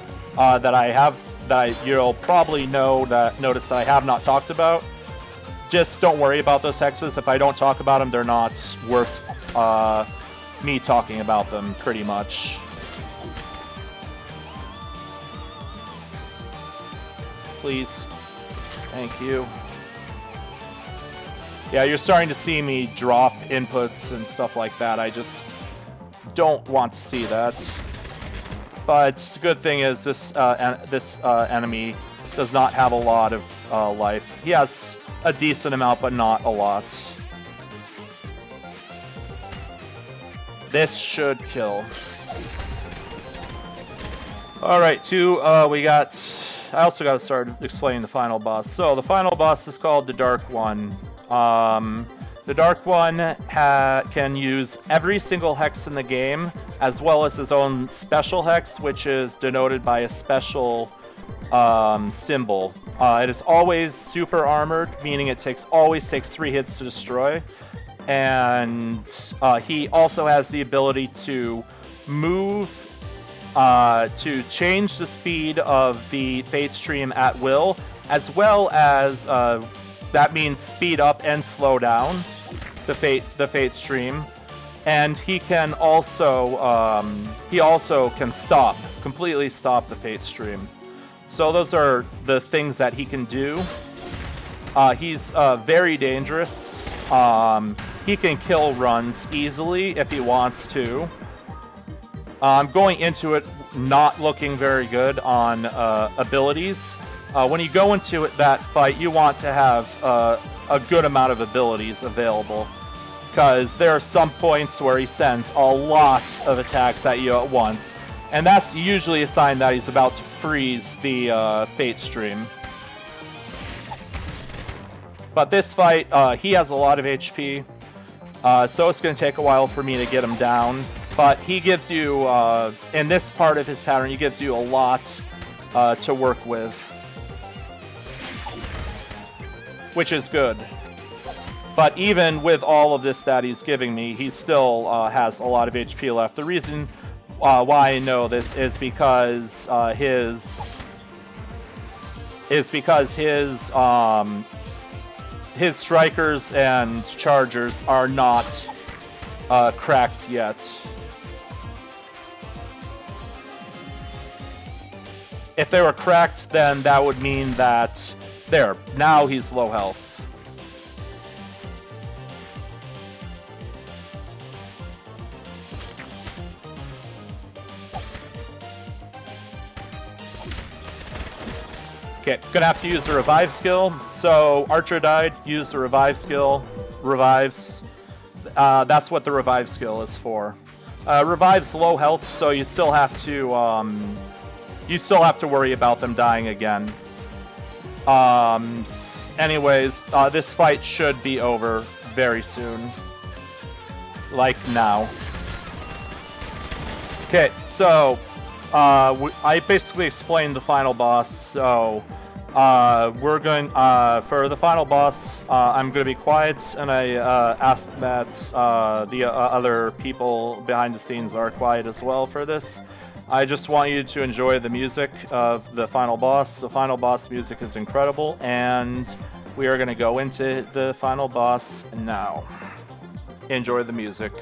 that you'll probably notice that I have not talked about. Just don't worry about those hexes. If I don't talk about them, they're not worth me talking about them, pretty much. Please. Thank you. Yeah, you're starting to see me drop inputs and stuff like that. I just don't want to see that. But the good thing is this enemy does not have a lot of life. He has a decent amount, but not a lot. This should kill. Alright, I also got to start explaining the final boss. So the final boss is called the Dark One. The Dark One can use every single hex in the game, as well as his own special hex, which is denoted by a special symbol. It is always super armored, meaning it always takes 3 hits to destroy. And he also has the ability to move, to change the speed of the Fate Stream at will, as well as that means speed up and slow down the Fate Stream, and he can also completely stop the Fate Stream. So those are the things that he can do. He's very dangerous. He can kill runs easily if he wants to. I'm going into it not looking very good on abilities. When you go into that fight, you want to have a good amount of abilities available, because there are some points where he sends a lot of attacks at you at once, and that's usually a sign that he's about to freeze the Fate Stream. But this fight, he has a lot of HP, so it's going to take a while for me to get him down, but he gives you, in this part of his pattern, he gives you a lot to work with, which is good. But even with all of this that he's giving me, he still has a lot of HP left. The reason why I know this is because his strikers and chargers are not cracked yet. If they were cracked, then that would mean that there, now he's low health. Okay, gonna have to use the revive skill. So Archer died, use the revive skill, revives. That's what the revive skill is for. Revives low health, so you still have to worry about them dying again. Anyways, this fight should be over very soon. Like now. Okay, so I basically explained the final boss, so we're going for the final boss. I'm going to be quiet, and I ask that the other people behind the scenes are quiet as well for this. I just want you to enjoy the music of the final boss. The final boss music is incredible, and we are going to go into the final boss now. Enjoy the music.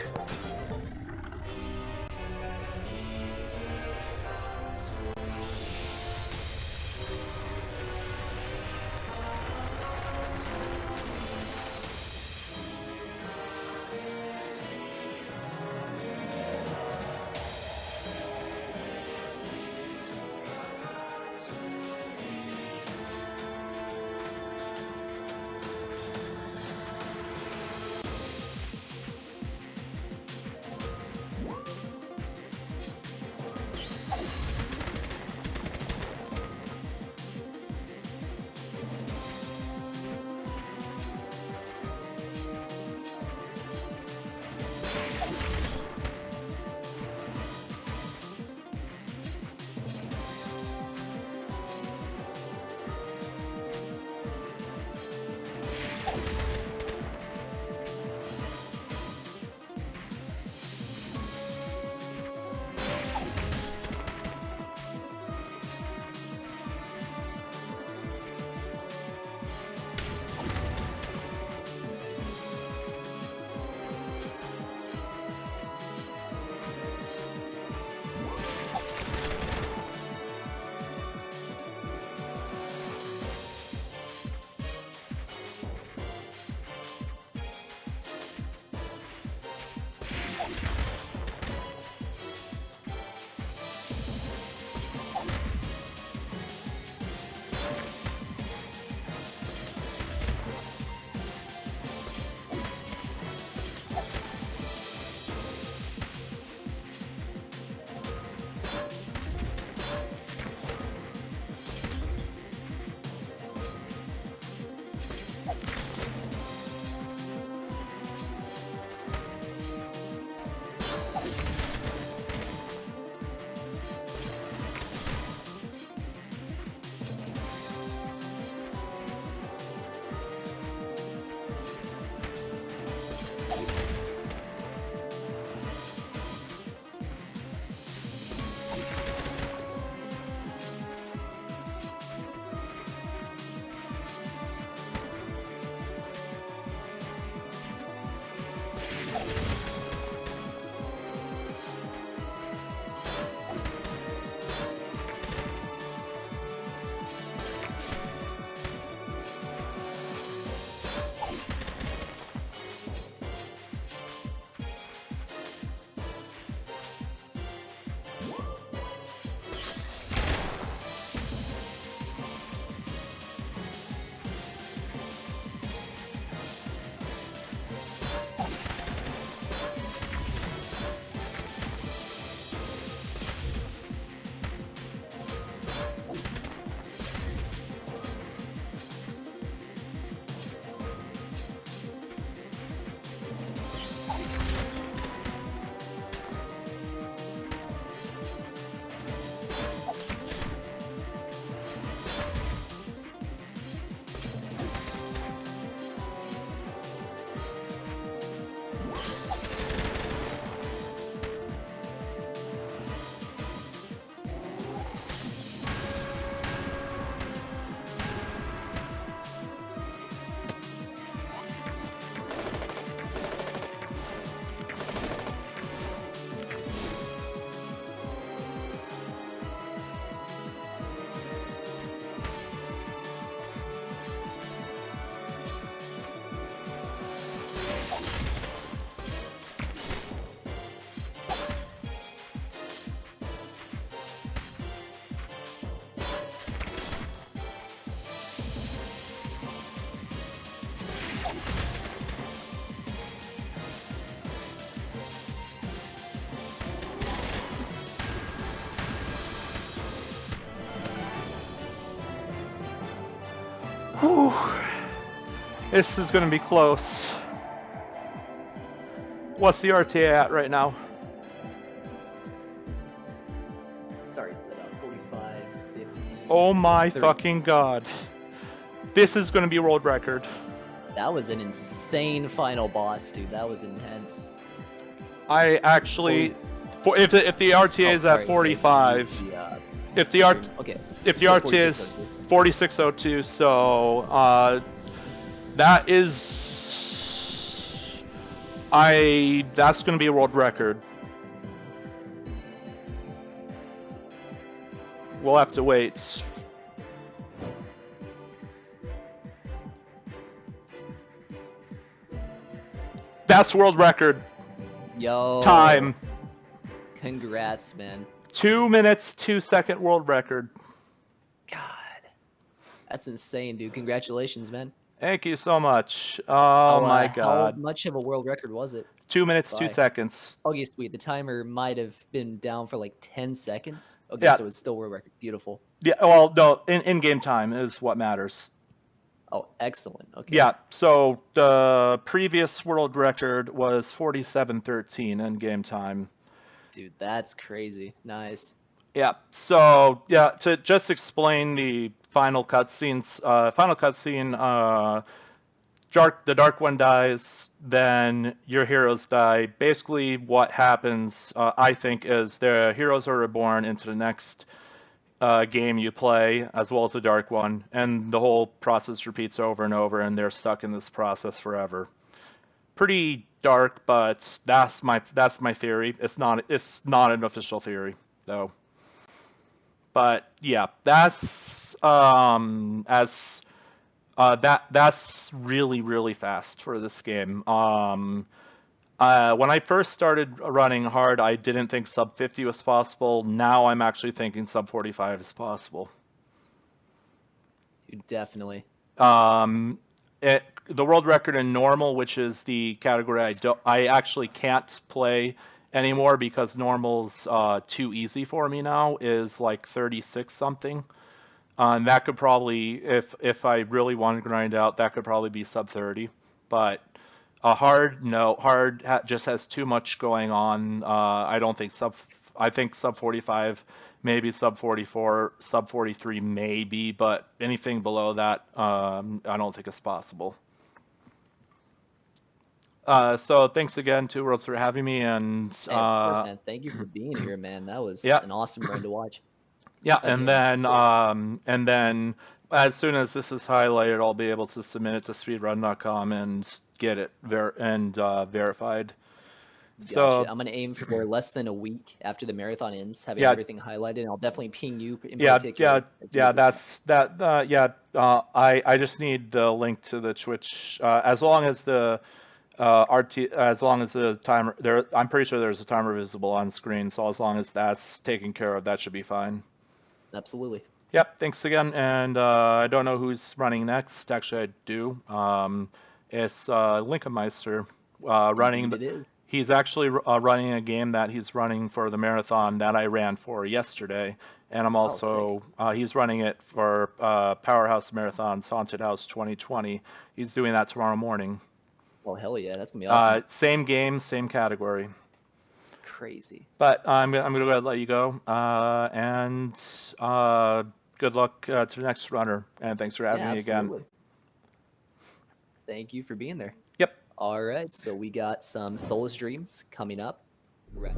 This is going to be close. What's the RTA at right now? Sorry, it's about 45, 50. Oh my 30. fucking god. This is going to be a world record. That was an insane final boss, dude. That was intense. I actually, if the RTA is at 45, if the RTA is 4602, so that is, that's going to be a world record. We'll have to wait. That's world record. Yo. Time. Congrats, man. 2 minutes, 2 second world record. God. That's insane, dude. Congratulations, man. Thank you so much. Oh my god. How much of a world record was it? 2 minutes, 2 seconds. Okay, sweet. The timer might have been down for like 10 seconds. Okay, yeah. So it's still world record. Beautiful. Yeah, well, no, in-game time is what matters. Oh, excellent. Okay. Yeah, so the previous world record was 47:13 in-game time. Dude, that's crazy. Nice. Yeah, so, yeah, to just explain the final cutscenes, the Dark One dies, then your heroes die. Basically, what happens, I think, is the heroes are reborn into the next game you play, as well as the Dark One, and the whole process repeats over and over, and they're stuck in this process forever. Pretty dark, but that's my theory. It's not an official theory, though. But yeah, that's that's really fast for this game. When I first started running hard, I didn't think sub 50 was possible. Now I'm actually thinking sub 45 is possible. Definitely. The world record in normal, which is the category I actually can't play anymore because normal's too easy for me now, is like 36 something. That could probably, if I really want to grind out, that could probably be sub 30. But hard just has too much going on. I don't think I think sub 45, maybe sub 44, sub 43 maybe, but anything below that, I don't think is possible. So thanks again, Two Worlds, for having me, and hey, of course, man. Thank you for being here, man. That was an awesome run to watch. Yeah, and then as soon as this is highlighted, I'll be able to submit it to speedrun.com and get it verified. Gotcha. So I'm gonna aim for less than a week after the marathon ends, having everything highlighted, and I'll definitely ping you in particular. I just need the link to the Twitch, as long as the as long as the timer there. I'm pretty sure there's a timer visible on screen, so as long as that's taken care of, that should be fine. Absolutely. Yep, thanks again, and I don't know who's running next. Actually, I do. It's Linkenmeister running. Indeed it is. He's actually running a game that he's running for the marathon that I ran for yesterday, and I'm also he's running it for Powerhouse Marathon's Haunted House 2020. He's doing that tomorrow morning. Well, hell yeah, that's gonna be awesome. Same game, same category. Crazy. But I'm gonna go ahead and let you go, and good luck to the next runner, and thanks for having me again. Thank you for being there. Yep. All right, so we got some Soulless Dreams coming up. Right.